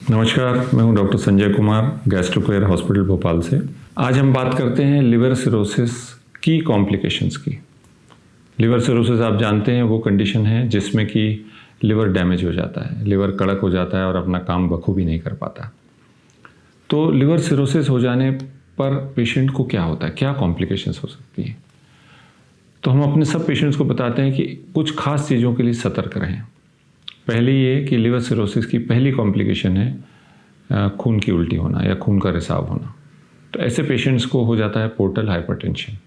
नमस्कार, मैं हूं doctor Sanjay Kumar, gastro care hospital Bhopal से। आज हम बात करते हैं लिवर सिरोसिस की कॉम्प्लिकेशंस की। लिवर सिरोसिस आप जानते हैं वो कंडीशन है जिसमें कि लिवर डैमेज हो जाता है, लिवर कड़क हो जाता है और अपना काम बखूबी नहीं कर पाता। तो लिवर सिरोसिस हो जाने पर पेशेंट को क्या होता है, क्या कॉम्प्लिकेशंस हो सकती हैं? तो हम अपने सब पेशेंट्स को बताते हैं कि कुछ खास चीज़ों के लिए सतर्क रहें। पहली ये कि लिवर सिरोसिस की पहली कॉम्प्लिकेशन है खून की उल्टी होना या खून का रिसाव होना। तो ऐसे पेशेंट्स को हो जाता है पोर्टल हाइपरटेंशन,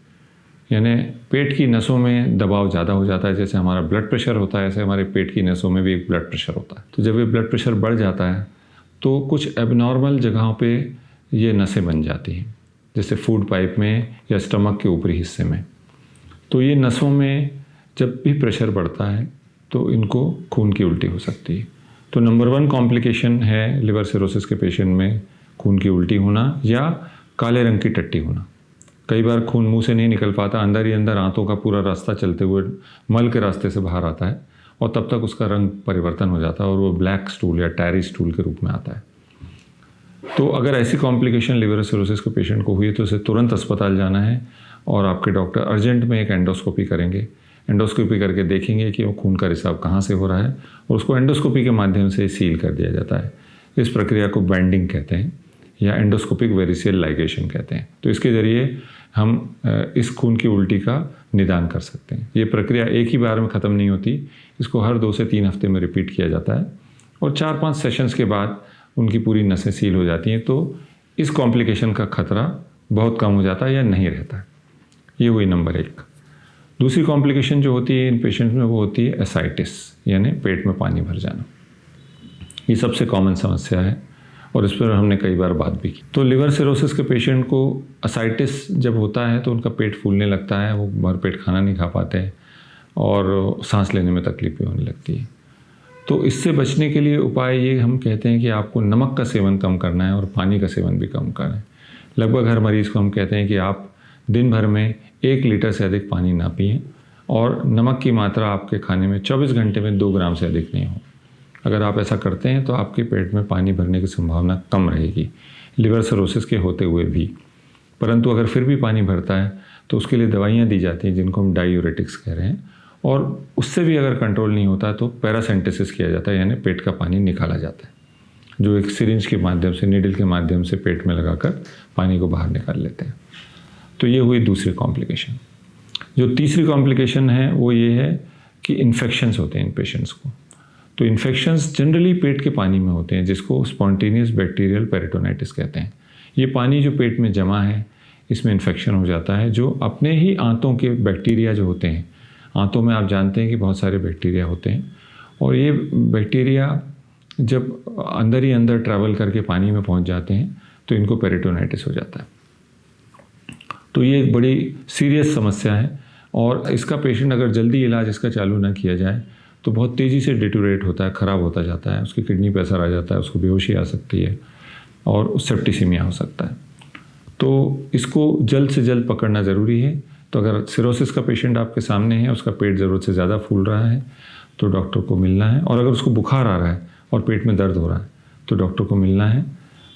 यानी पेट की नसों में दबाव ज़्यादा हो जाता है। जैसे हमारा ब्लड प्रेशर होता है, ऐसे हमारे पेट की नसों में भी एक ब्लड प्रेशर होता है। तो जब ये ब्लड प्रेशर बढ़ जाता है तो कुछ एबनॉर्मल जगहों पे ये नसें बन जाती हैं, जैसे फूड पाइप में या स्टमक के ऊपरी हिस्से में। तो ये नसों में जब भी प्रेशर बढ़ता है तो इनको खून की उल्टी हो सकती है। तो नंबर 1 कॉम्प्लिकेशन है लिवर सिरोसिस के पेशेंट में खून की उल्टी होना या काले रंग की टट्टी होना। कई बार खून मुंह से नहीं निकल पाता, अंदर ही अंदर आंतों का पूरा रास्ता चलते हुए मल के रास्ते से बाहर आता है और तब तक उसका रंग परिवर्तन हो जाता है और वो ब्लैक स्टूल या टैरी स्टूल के रूप में आता है। तो अगर ऐसी कॉम्प्लिकेशन लिवर सिरोसिस के पेशेंट को हुई है तो उसे तुरंत अस्पताल जाना है और आपके डॉक्टर अर्जेंट में एक एंडोस्कोपी करेंगे। एंडोस्कोपी करके देखेंगे कि वो खून का रिसाव कहाँ से हो रहा है और उसको एंडोस्कोपी के माध्यम से सील कर दिया जाता है। इस प्रक्रिया को बैंडिंग कहते हैं या एंडोस्कोपिक वेरिसियल लाइगेशन कहते हैं। तो इसके ज़रिए हम इस खून की उल्टी का निदान कर सकते हैं। ये प्रक्रिया एक ही बार में ख़त्म नहीं होती, इसको हर 2 से 3 हफ्ते में रिपीट किया जाता है और 4-5 सेशंस के बाद उनकी पूरी नसें सील हो जाती हैं। तो इस कॉम्प्लिकेशन का खतरा बहुत कम हो जाता है या नहीं रहता है। ये हुई नंबर 1। दूसरी कॉम्प्लिकेशन जो होती है इन पेशेंट्स में वो होती है एसाइटिस, यानी पेट में पानी भर जाना। ये सबसे कॉमन समस्या है और इस पर हमने कई बार बात भी की। तो लिवर सिरोसिस के पेशेंट को एसाइटिस जब होता है तो उनका पेट फूलने लगता है, वो भरपेट खाना नहीं खा पाते हैं और सांस लेने में तकलीफ भी होने लगती है। तो इससे बचने के लिए उपाय ये हम कहते हैं कि आपको नमक का सेवन कम करना है और पानी का सेवन भी कम करना है। लगभग हर मरीज़ को हम कहते हैं कि आप दिन भर में 1 लीटर से अधिक पानी ना पिएं और नमक की मात्रा आपके खाने में 24 घंटे में 2 ग्राम से अधिक नहीं हो। अगर आप ऐसा करते हैं तो आपके पेट में पानी भरने की संभावना कम रहेगी लिवर सिरोसिस के होते हुए भी। परंतु अगर फिर भी पानी भरता है तो उसके लिए दवाइयाँ दी जाती हैं जिनको हम डायूरेटिक्स कह रहे हैं, और उससे भी अगर कंट्रोल नहीं होता तो पैरासेंटेसिस किया जाता है, यानी पेट का पानी निकाला जाता है, जो एक सिरिंज के माध्यम से, नीडल के माध्यम से पेट में लगाकर पानी को बाहर निकाल लेते हैं। तो ये हुई दूसरी कॉम्प्लिकेशन। जो तीसरी कॉम्प्लिकेशन है वो ये है कि इन्फेक्शंस होते हैं इन पेशेंट्स को। तो इन्फेक्शंस जनरली पेट के पानी में होते हैं, जिसको स्पॉन्टेनियस बैक्टीरियल पेरिटोनाइटिस कहते हैं। ये पानी जो पेट में जमा है इसमें इन्फेक्शन हो जाता है, जो अपने ही आंतों के बैक्टीरिया जो होते हैं, आंतों में आप जानते हैं कि बहुत सारे बैक्टीरिया होते हैं और ये बैक्टीरिया जब अंदर ही अंदर ट्रैवल करके पानी में पहुँच जाते हैं तो इनको पेरिटोनाइटिस हो जाता है। तो ये एक बड़ी सीरियस समस्या है और इसका पेशेंट अगर जल्दी इलाज इसका चालू ना किया जाए तो बहुत तेज़ी से डिटोरेट होता है, ख़राब होता जाता है, उसकी किडनी पे असर आ जाता है, उसको बेहोशी आ सकती है और सेप्टिसीमिया हो सकता है। तो इसको जल्द से जल्द पकड़ना ज़रूरी है। तो अगर सिरोसिस का पेशेंट आपके सामने है, उसका पेट ज़रूरत से ज़्यादा फूल रहा है तो डॉक्टर को मिलना है, और अगर उसको बुखार आ रहा है और पेट में दर्द हो रहा है तो डॉक्टर को मिलना है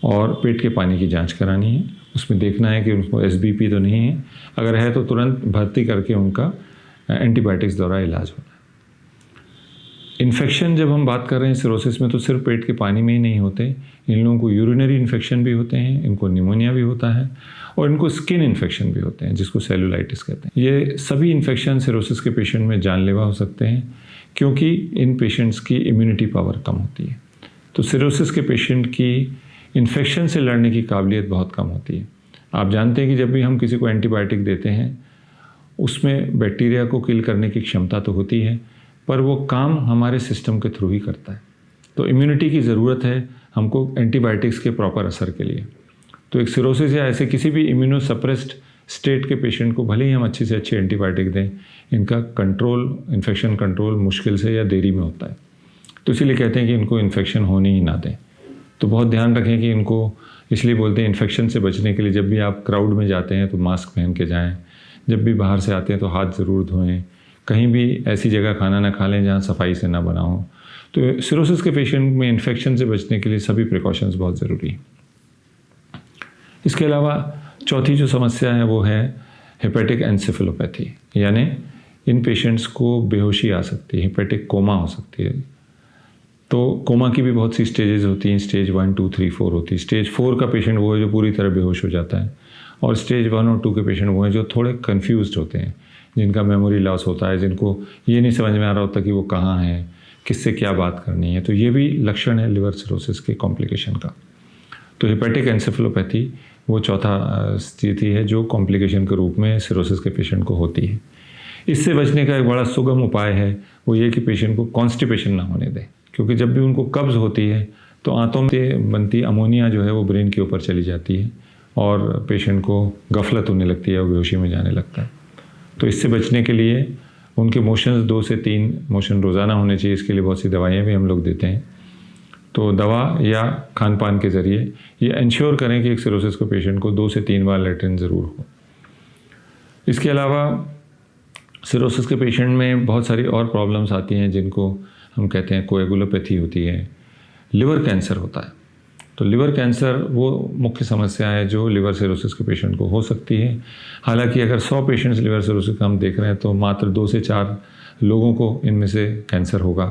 और पेट के पानी की जांच करानी है। उसमें देखना है कि उनको एसबीपी तो नहीं है, अगर है तो तुरंत भर्ती करके उनका एंटीबायोटिक्स द्वारा इलाज होना है। इन्फेक्शन जब हम बात कर रहे हैं सिरोसिस में तो सिर्फ पेट के पानी में ही नहीं होते, इन लोगों को यूरिनरी इन्फेक्शन भी होते हैं, इनको निमोनिया भी होता है और इनको स्किन इन्फेक्शन भी होते हैं जिसको सेलुलाइटिस कहते हैं। ये सभी इन्फेक्शन सिरोसिस के पेशेंट में जानलेवा हो सकते हैं क्योंकि इन पेशेंट्स की इम्यूनिटी पावर कम होती है। तो सिरोसिस के पेशेंट की इन्फेक्शन से लड़ने की काबिलियत बहुत कम होती है। आप जानते हैं कि जब भी हम किसी को एंटीबायोटिक देते हैं उसमें बैक्टीरिया को किल करने की क्षमता तो होती है, पर वो काम हमारे सिस्टम के थ्रू ही करता है। तो इम्यूनिटी की ज़रूरत है हमको एंटीबायोटिक्स के प्रॉपर असर के लिए। तो एक सिरोसिस या ऐसे किसी भी इम्यूनोसप्रेस्ड स्टेट के पेशेंट को भले ही हम अच्छी से अच्छी एंटीबायोटिक दें, इनका कंट्रोल, इन्फेक्शन कंट्रोल मुश्किल से या देरी में होता है। तो इसीलिए कहते हैं कि इनको इन्फेक्शन होने ही ना दें। तो बहुत ध्यान रखें कि इनको, इसलिए बोलते हैं इन्फेक्शन से बचने के लिए जब भी आप क्राउड में जाते हैं तो मास्क पहन के जाएं, जब भी बाहर से आते हैं तो हाथ ज़रूर धोएं, कहीं भी ऐसी जगह खाना ना खा लें जहाँ सफाई से ना बना हो। तो सिरोसिस के पेशेंट में इन्फेक्शन से बचने के लिए सभी प्रिकॉशंस बहुत ज़रूरी हैं। इसके अलावा चौथी जो समस्या है वो है हेपेटिक एन्सेफेलोपैथी, यानी इन पेशेंट्स को बेहोशी आ सकती है, हेपेटिक कोमा हो सकती है। तो कोमा की भी बहुत सी स्टेजेस होती हैं, स्टेज 1, 2, 3, 4 होती है। स्टेज 4 का पेशेंट वो है जो पूरी तरह बेहोश हो जाता है, और स्टेज 1 और 2 के पेशेंट वो हैं जो थोड़े कन्फ्यूज्ड होते हैं, जिनका मेमोरी लॉस होता है, जिनको ये नहीं समझ में आ रहा होता कि वो कहाँ हैं, किससे क्या बात करनी है। तो ये भी लक्षण है लिवर सिरोसिस के कॉम्प्लिकेशन का। तो हेपेटिक एन्सेफेलोपैथी वो चौथा स्थिति है जो कॉम्प्लिकेशन के रूप में सिरोसिस के पेशेंट को होती है। इससे बचने का एक बड़ा सुगम उपाय है वो ये कि पेशेंट को कॉन्स्टिपेशन ना होने दें, क्योंकि जब भी उनको कब्ज़ होती है तो आंतों से बनती अमोनिया जो है वो ब्रेन के ऊपर चली जाती है और पेशेंट को गफलत होने लगती है और बेहोशी में जाने लगता है। तो इससे बचने के लिए उनके मोशंस 2 से 3 मोशन रोज़ाना होने चाहिए। इसके लिए बहुत सी दवाइयाँ भी हम लोग देते हैं। तो दवा या खान पान के ज़रिए ये इंश्योर करें कि एक सिरोसिस के पेशेंट को 2 से 3 बार लैट्रिन ज़रूर हो। इसके अलावा सिरोसिस के पेशेंट में बहुत सारी और प्रॉब्लम्स आती हैं जिनको हम कहते हैं कोएगुलोपैथी होती है, लिवर कैंसर होता है। तो लिवर कैंसर वो मुख्य समस्या है जो लिवर सिरोसिस के पेशेंट को हो सकती है। हालांकि अगर 100 पेशेंट्स लिवर सिरोसिस का हम देख रहे हैं तो मात्र 2 से 4 लोगों को इनमें से कैंसर होगा।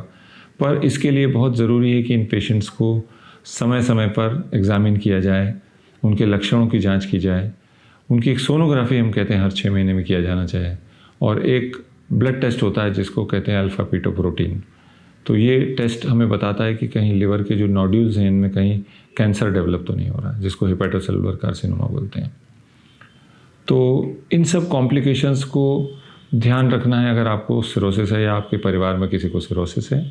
पर इसके लिए बहुत ज़रूरी है कि इन पेशेंट्स को समय समय पर एग्ज़ामिन किया जाए, उनके लक्षणों की जांच की जाए, उनकी एक सोनोग्राफी हम कहते हैं हर 6 महीने में किया जाना चाहिए, और एक ब्लड टेस्ट होता है जिसको कहते हैं अल्फा पीटोप्रोटीन। तो ये टेस्ट हमें बताता है कि कहीं लिवर के जो नोड्यूल्स हैं इनमें कहीं कैंसर डेवलप तो नहीं हो रहा है, जिसको हेपेटोसेलुलर कार्सिनोमा बोलते हैं। तो इन सब कॉम्प्लिकेशंस को ध्यान रखना है अगर आपको सिरोसिस है या आपके परिवार में किसी को सिरोसिस है,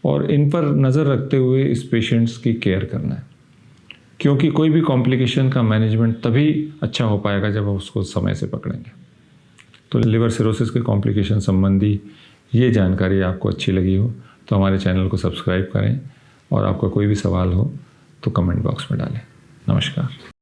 और इन पर नज़र रखते हुए इस पेशेंट्स की केयर करना है, क्योंकि कोई भी कॉम्प्लिकेशन का मैनेजमेंट तभी अच्छा हो पाएगा जब आप उसको समय से पकड़ेंगे। तो लिवर सिरोसिस के कॉम्प्लिकेशन संबंधी ये जानकारी आपको अच्छी लगी हो तो हमारे चैनल को सब्सक्राइब करें, और आपका कोई भी सवाल हो तो कमेंट बॉक्स में डालें। नमस्कार।